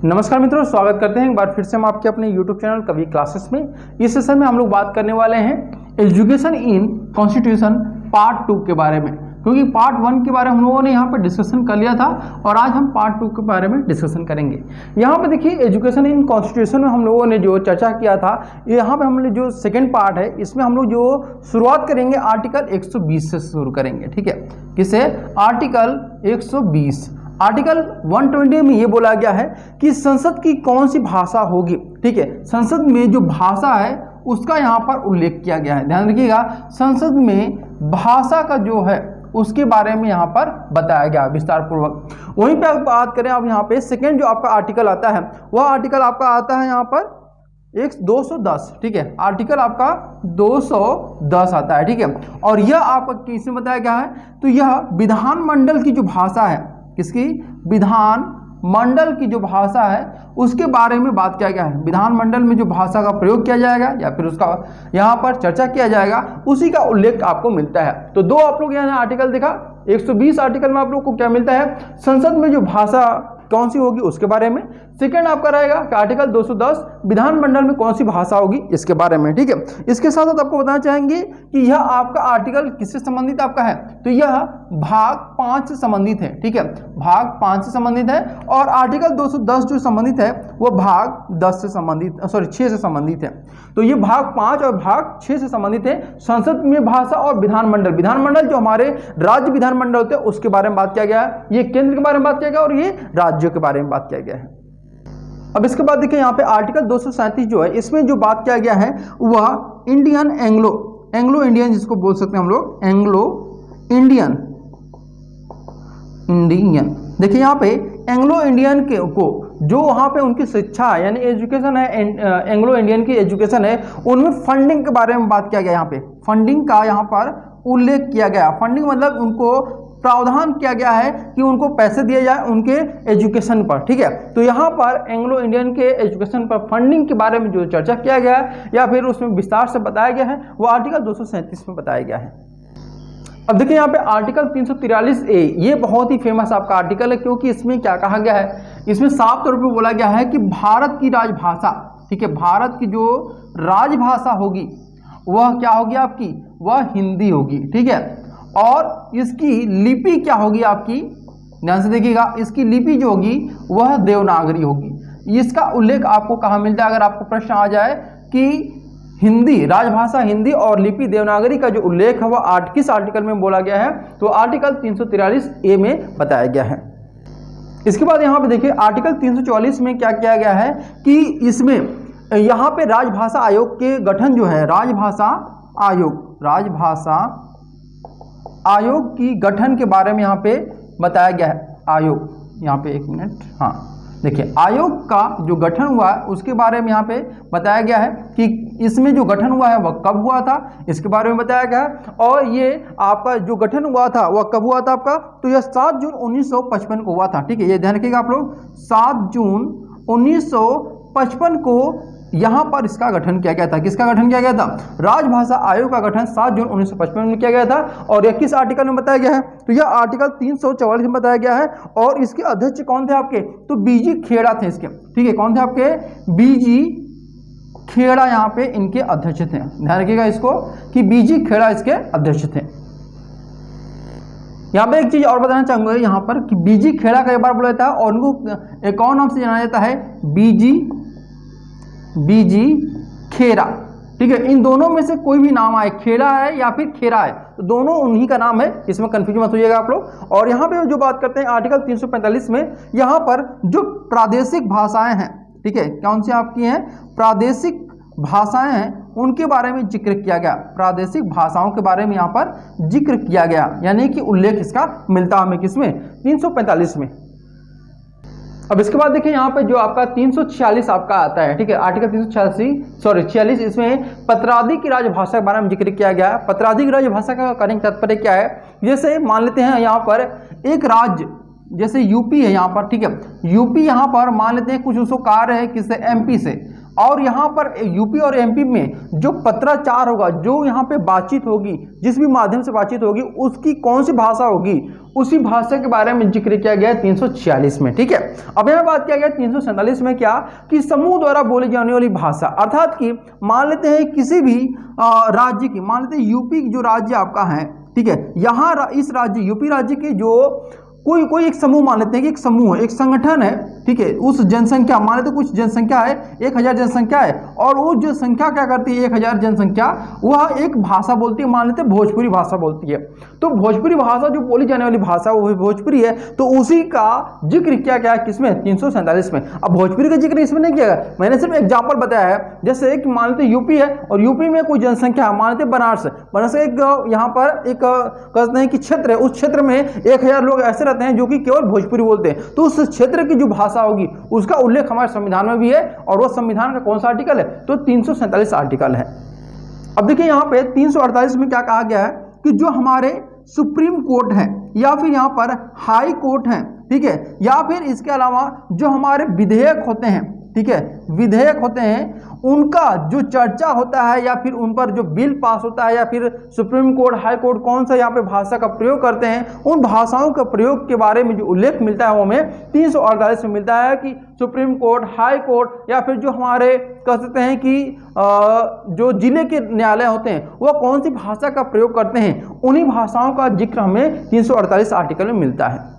नमस्कार मित्रों, स्वागत करते हैं एक बार फिर से हम आपके अपने YouTube चैनल कवि क्लासेस में। इस सेशन में हम लोग बात करने वाले हैं एजुकेशन इन कॉन्स्टिट्यूशन पार्ट 2 के बारे में, क्योंकि पार्ट 1 के बारे में हम लोगों ने यहाँ पर डिस्कशन कर लिया था और आज हम पार्ट 2 के बारे में डिस्कशन करेंगे। यहाँ पे देखिए, एजुकेशन इन कॉन्स्टिट्यूशन में हम लोगों ने जो चर्चा किया था, यहाँ पे हमने जो सेकेंड पार्ट है इसमें हम लोग जो शुरुआत करेंगे आर्टिकल 120 से शुरू करेंगे। ठीक है, किसे? आर्टिकल 120। आर्टिकल 120 में ये बोला गया है कि संसद की कौन सी भाषा होगी। ठीक है, संसद में जो भाषा है उसका यहाँ पर उल्लेख किया गया है। ध्यान रखिएगा, संसद में भाषा का जो है उसके बारे में यहाँ पर बताया गया विस्तार पूर्वक। वहीं पे आप बात करें, अब यहाँ पे सेकेंड जो आपका आर्टिकल आता है वह आर्टिकल आपका आता है यहाँ पर 210। ठीक है, आर्टिकल आपका 210 आता है। ठीक है, और यह आपका किसमें बताया गया है? तो यह विधानमंडल की जो भाषा है, किसकी? विधान मंडल की जो भाषा है उसके बारे में बात किया गया है। विधानमंडल में जो भाषा का प्रयोग किया जाएगा या फिर उसका यहाँ पर चर्चा किया जाएगा, उसी का उल्लेख आपको मिलता है। तो दो आप लोग यहाँ आर्टिकल देखा, 120 आर्टिकल में आप लोग को क्या मिलता है? संसद में जो भाषा कौन सी होगी उसके बारे में। सेकंड आपका रहेगा कि आर्टिकल 210 विधानमंडल में कौन सी भाषा होगी इसके बारे में। ठीक है, इसके साथ साथ आपको बताना चाहेंगे कि यह आपका आर्टिकल किससे संबंधित आपका है? तो यह भाग 5 से संबंधित है। ठीक है, भाग 5 से संबंधित है और आर्टिकल 210 जो संबंधित है वह भाग 6 से संबंधित है। तो ये भाग 5 और भाग 6 से संबंधित है। संसद में भाषा और विधानमंडल जो हमारे राज्य विधानमंडल होते हैं उसके बारे में बात किया गया है, ये केंद्र के बारे में बात किया गया और ये राज्यों के बारे में बात किया गया है। अब इसके बाद देखिए, यहाँ पे आर्टिकल 237 जो है इसमें जो बात किया गया है वह इंडियन एंग्लो इंडियन, जिसको बोल सकते हैं हम लोग एंग्लो इंडियन। देखिए यहाँ पे एंग्लो इंडियन को जो वहाँ पे उनकी शिक्षा है यानी एजुकेशन है, एंग्लो इंडियन की एजुकेशन है, उनमें फंडिंग के बारे में बात किया गया। यहाँ पे फंडिंग का यहाँ पर उल्लेख किया गया। फंडिंग मतलब उनको प्रावधान किया गया है कि उनको पैसे दिए जाए उनके एजुकेशन पर। ठीक है, तो यहाँ पर एंग्लो इंडियन के एजुकेशन पर फंडिंग के बारे में जो चर्चा किया गया है या फिर उसमें विस्तार से बताया गया है वो आर्टिकल 237 में बताया गया है। अब देखिए यहाँ पे आर्टिकल 343A, ये बहुत ही फेमस आपका आर्टिकल है, क्योंकि इसमें क्या कहा गया है? इसमें साफ तौर पे बोला गया है कि भारत की राजभाषा, ठीक है, भारत की जो राजभाषा होगी वह क्या होगी आपकी? वह हिंदी होगी। ठीक है, और इसकी लिपि क्या होगी आपकी? ध्यान से देखिएगा, इसकी लिपि जो होगी वह देवनागरी होगी। इसका उल्लेख आपको कहाँ मिलता है? अगर आपको प्रश्न आ जाए कि हिंदी, राजभाषा हिंदी और लिपि देवनागरी का जो उल्लेख है वह किस आर्टिकल में बोला गया है? तो आर्टिकल 343A में बताया गया है। इसके बाद यहाँ पे देखिए, आर्टिकल 344 में क्या किया गया है कि इसमें यहाँ पे राजभाषा आयोग के गठन जो है, राजभाषा आयोग की गठन के बारे में यहाँ पे बताया गया है। आयोग, यहाँ पे एक मिनट, हाँ देखिए, आयोग का जो गठन हुआ है उसके बारे में यहाँ पे बताया गया है कि इसमें जो गठन हुआ है वह कब हुआ था, इसके बारे में बताया गया है। और ये आपका जो गठन हुआ था वह कब हुआ था आपका? तो यह 7 जून 1955 को हुआ था। ठीक है, ये ध्यान रखिएगा आप लोग, 7 जून 1955 को यहाँ पर इसका गठन किया गया था। किसका गठन किया गया था? राजभाषा आयोग का गठन 7 जून 1955 में किया गया था। और यह किस आर्टिकल में बताया गया है? तो यह आर्टिकल 344 में बताया गया है। और इसके अध्यक्ष कौन थे आपके? तो बीजी खेड़ा थे इसके। ठीक है, कौन थे आपके? बीजी खेड़ा यहाँ पे इनके अध्यक्ष थे। ध्यान रखिएगा इसको कि बीजी खेड़ा इसके अध्यक्ष थे। यहाँ पे एक चीज और बताना चाहूंगा यहाँ पर कि बीजी खेड़ा का एक बार बोला जाता है और उनको एक और नाम से जाना जाता है, बीजी खेड़ा। ठीक है, इन दोनों में से कोई भी नाम आए, खेड़ा है या फिर खेरा है, तो दोनों उन्हीं का नाम है, इसमें कंफ्यूजन मत होइएगा आप लोग। और यहाँ पे जो बात करते हैं आर्टिकल 345 में, यहाँ पर जो प्रादेशिक भाषाएं हैं, ठीक है, कौन सी आपकी हैं? प्रादेशिक भाषाएं हैं, उनके बारे में जिक्र किया गया। प्रादेशिक भाषाओं के बारे में यहाँ पर जिक्र किया गया, यानी कि उल्लेख इसका मिलता हमें किसमें? 345 में। अब इसके बाद देखिए यहाँ पे जो आपका 346 आपका आता है। ठीक है, आर्टिकल 46, इसमें पत्राधिक राजभाषा के बारे में जिक्र किया गया है। पत्राधिक राजभाषा का कहने का तात्पर्य क्या है? जैसे मान लेते हैं यहाँ पर एक राज्य जैसे यूपी है यहाँ पर। ठीक है, यूपी यहाँ पर मान लेते हैं कुछ उसको कार्य है किससे? एमपी से। और यहाँ पर यूपी और एमपी में जो पत्राचार होगा, जो यहाँ पे बातचीत होगी, जिस भी माध्यम से बातचीत होगी, उसकी कौन सी भाषा होगी, उसी भाषा के बारे में जिक्र किया गया है 346 में। ठीक है, अब यहाँ बात किया गया 347 में क्या, कि समूह द्वारा बोली जाने वाली भाषा, अर्थात कि मान लेते हैं किसी भी राज्य की, मान लेते हैं यूपी जो राज्य आपका है, ठीक है, यहाँ इस राज्य यूपी राज्य के जो कोई एक समूह मान लेते हैं कि एक समूह है, एक संगठन है, ठीक है, उस जनसंख्या मान लेते कुछ जनसंख्या है, 1000 जनसंख्या है, और वो जो संख्या क्या करती है, 1000 जनसंख्या, वह एक भाषा बोलती है, मान लेते भोजपुरी भाषा बोलती है। तो भोजपुरी भाषा जो बोली जाने वाली भाषा वो भोजपुरी है, तो उसी का जिक्र किया गया किसमें, 347 में। अब भोजपुरी का जिक्र इसमें नहीं किया गया, मैंने सिर्फ एग्जाम्पल बताया है। जैसे कि मान लेते यूपी है और यूपी में कोई जनसंख्या है, मान लेते बनारस एक यहाँ पर एक कहते हैं कि क्षेत्र है, उस क्षेत्र में 1000 लोग ऐसे रहते हैं जो कि केवल भोजपुरी बोलते हैं, तो उस क्षेत्र की जो भाषा होगी उसका उल्लेख हमारे संविधान में भी है, और वो संविधान का कौन सा आर्टिकल है, तो 347 आर्टिकल है। अब देखिए यहाँ पे 348 में क्या कहा गया है कि जो हमारे सुप्रीम कोर्ट है या फिर यहाँ पर हाई कोर्ट है, ठीक है, या फिर इसके अलावा जो हमारे विधेयक होते हैं, ठीक है, विधेयक होते हैं, उनका जो चर्चा होता है या फिर उन पर जो बिल पास होता है, या फिर सुप्रीम कोर्ट हाई कोर्ट कौन सा यहाँ पे भाषा का प्रयोग करते हैं, उन भाषाओं के प्रयोग के बारे में जो उल्लेख मिलता है वो हमें 348 में मिलता है कि सुप्रीम कोर्ट, हाई कोर्ट, या फिर जो हमारे कह सकते हैं कि जो जिले के न्यायालय होते हैं वह कौन सी भाषा का प्रयोग करते हैं, उन्हीं भाषाओं का जिक्र हमें 348 आर्टिकल में मिलता है।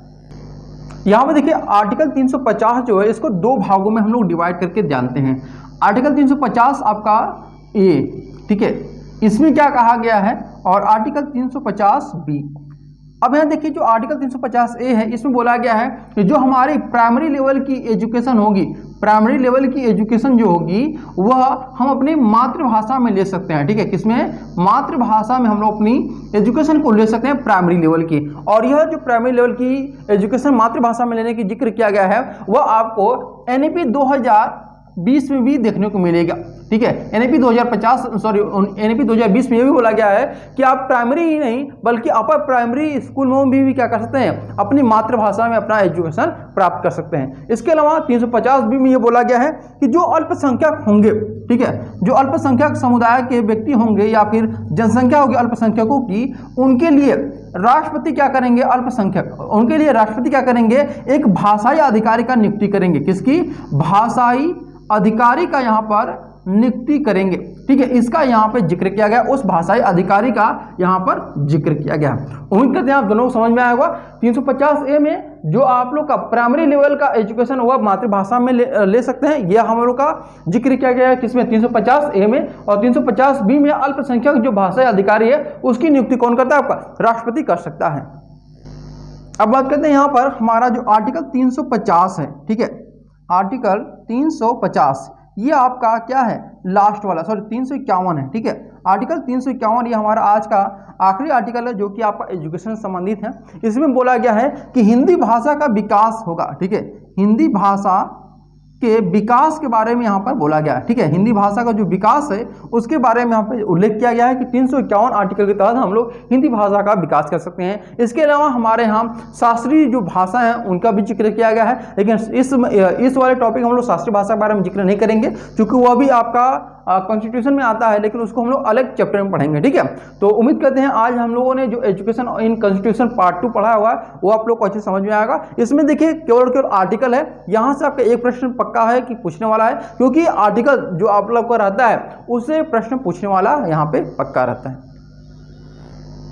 यहाँ पे देखिए आर्टिकल 350 जो है इसको दो भागों में हम लोग डिवाइड करके जानते हैं। आर्टिकल 350 आपका ए, ठीक है, इसमें क्या कहा गया है, और आर्टिकल 350 बी। अब यहाँ देखिए जो आर्टिकल 350 ए है इसमें बोला गया है कि जो हमारी प्राइमरी लेवल की एजुकेशन होगी, प्राइमरी लेवल की एजुकेशन जो होगी वह हम अपनी मातृभाषा में ले सकते हैं। ठीक है, किसमें, मातृभाषा में हम लोग अपनी एजुकेशन को ले सकते हैं प्राइमरी लेवल की। और यह जो प्राइमरी लेवल की एजुकेशन मातृभाषा में लेने की जिक्र किया गया है वह आपको NEP 2020 में भी देखने को मिलेगा। ठीक है, NEP 2020 में यह भी बोला गया है कि आप प्राइमरी ही नहीं बल्कि अपर प्राइमरी स्कूल में भी क्या कर सकते हैं, अपनी मातृभाषा में अपना एजुकेशन प्राप्त कर सकते हैं। इसके अलावा 350 बी में यह बोला गया है कि जो अल्पसंख्यक होंगे, ठीक है, जो अल्पसंख्यक समुदाय के व्यक्ति होंगे या फिर जनसंख्या होगी अल्पसंख्यकों की, उनके लिए राष्ट्रपति क्या करेंगे, अल्पसंख्यक, उनके लिए राष्ट्रपति क्या करेंगे, एक भाषाई अधिकारी का नियुक्ति करेंगे। किसकी, भाषाई अधिकारी का यहाँ पर नियुक्ति करेंगे। ठीक है, इसका यहाँ पे जिक्र किया गया, उस भाषाई अधिकारी का यहाँ पर जिक्र किया गया। उम्मीद करते हैं आप दोनों को समझ में आया होगा। 350 ए में जो आप लोग का प्राइमरी लेवल का एजुकेशन हुआ मातृभाषा में ले सकते हैं, यह हम लोग का जिक्र किया गया है किसमें, 350 ए में। और 350 बी में अल्पसंख्यक जो भाषाई अधिकारी है उसकी नियुक्ति कौन करता है, आपका राष्ट्रपति कर सकता है। अब बात करते हैं यहाँ पर हमारा जो आर्टिकल 350 है, ठीक है, आर्टिकल 350 ये आपका क्या है, लास्ट वाला, सॉरी 351 है। ठीक है, आर्टिकल 351 ये हमारा आज का आखिरी आर्टिकल है जो कि आपका एजुकेशन से संबंधित है। इसमें बोला गया है कि हिंदी भाषा का विकास होगा। ठीक है, हिंदी भाषा के विकास के बारे में यहाँ पर बोला गया है। ठीक है, हिंदी भाषा का जो विकास है उसके बारे में यहाँ पर उल्लेख किया गया है कि 351 आर्टिकल के तहत हम लोग हिंदी भाषा का विकास कर सकते हैं। इसके अलावा हमारे यहाँ शास्त्रीय जो भाषा है उनका भी जिक्र किया गया है, लेकिन इस वाले टॉपिक हम लोग शास्त्रीय भाषा के बारे में जिक्र नहीं करेंगे क्योंकि वह भी आपका कॉन्स्टिट्यूशन में आता है, लेकिन उसको हम लोग अलग चैप्टर में पढ़ेंगे। ठीक है, तो उम्मीद करते हैं आज हम लोगों ने जो एजुकेशन इन कॉन्स्टिट्यूशन पार्ट 2 पढ़ा हुआ है वो आप लोग को अच्छे समझ में आएगा। इसमें देखिए केवल आर्टिकल है, यहाँ से आपका एक प्रश्न पक्का है कि पूछने वाला है, क्योंकि आर्टिकल जो आप लोग को रहता है उससे प्रश्न पूछने वाला यहाँ पे पक्का रहता है।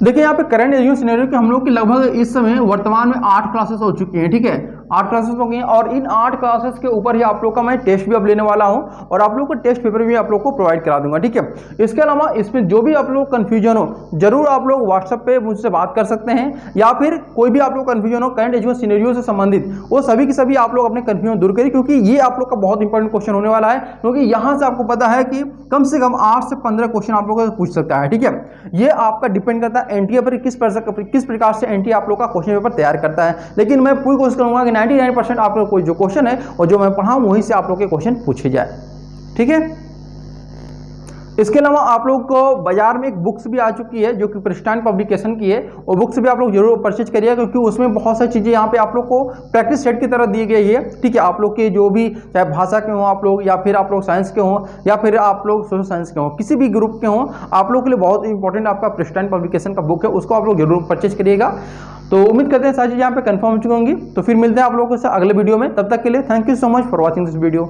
देखिए यहाँ पे करंट एजुकेशन सिनेरियो कि हम लोग की लगभग इस समय वर्तमान में 8 क्लासेस हो चुकी हैं। ठीक है, 8 क्लासेस हो गई हैं और इन 8 क्लासेस के ऊपर ही आप लोग का मैं टेस्ट भी अब लेने वाला हूं और आप लोग को टेस्ट पेपर भी आप लोग को प्रोवाइड करा दूंगा। ठीक है, इसके अलावा इसमें जो भी आप लोग कंफ्यूजन हो जरूर आप लोग व्हाट्सएप पे मुझसे बात कर सकते हैं, या फिर कोई भी आप लोग कंफ्यूजन हो करंट एजुकेशन सिनेरियो से संबंधित, वो सभी की सभी आप लोग अपने कंफ्यूजन दूर करिए, क्योंकि ये आप लोग का बहुत इंपॉर्टेंट क्वेश्चन होने वाला है। क्योंकि यहाँ से आपको पता है कि कम से कम 8 से 15 क्वेश्चन आप लोगों से पूछ सकता है। ठीक है, ये आपका डिपेंड करता है एनटीए पर किस प्रकार से एनटीए आप लोग का क्वेश्चन पेपर तैयार करता है। लेकिन मैं पूरी कोशिश करूंगा कि 99% आप लोग कोई जो क्वेश्चन है और जो मैं पढ़ाऊं वहीं से आप लोग के क्वेश्चन पूछे जाए। ठीक है, इसके अलावा आप लोग को बाजार में एक बुक्स भी आ चुकी है जो कि प्रिस्टाइन पब्लिकेशन की है, वो बुक्स भी आप लोग जरूर परचेज करिए, क्योंकि उसमें बहुत सारी चीज़ें यहाँ पे आप लोग को प्रैक्टिस सेट की तरह दी गई है। ठीक है, आप लोग के जो भी चाहे भाषा के हों आप लोग, या फिर आप लोग साइंस के हों, या फिर आप लोग सोशल साइंस के हों, किसी भी ग्रुप के हों, आप लोग के लिए बहुत इंपॉर्टेंट आपका प्रिस्टाइन पब्लिकेशन का बुक है, उसको आप लोग जरूर परचेज करिएगा। तो उम्मीद करते हैं सारी चीज़ें यहाँ पे कंफर्म हो चुकी होंगी। तो फिर मिलते हैं आप लोगों से अगले वीडियो में, तब तक के लिए thank you so much for watching this video.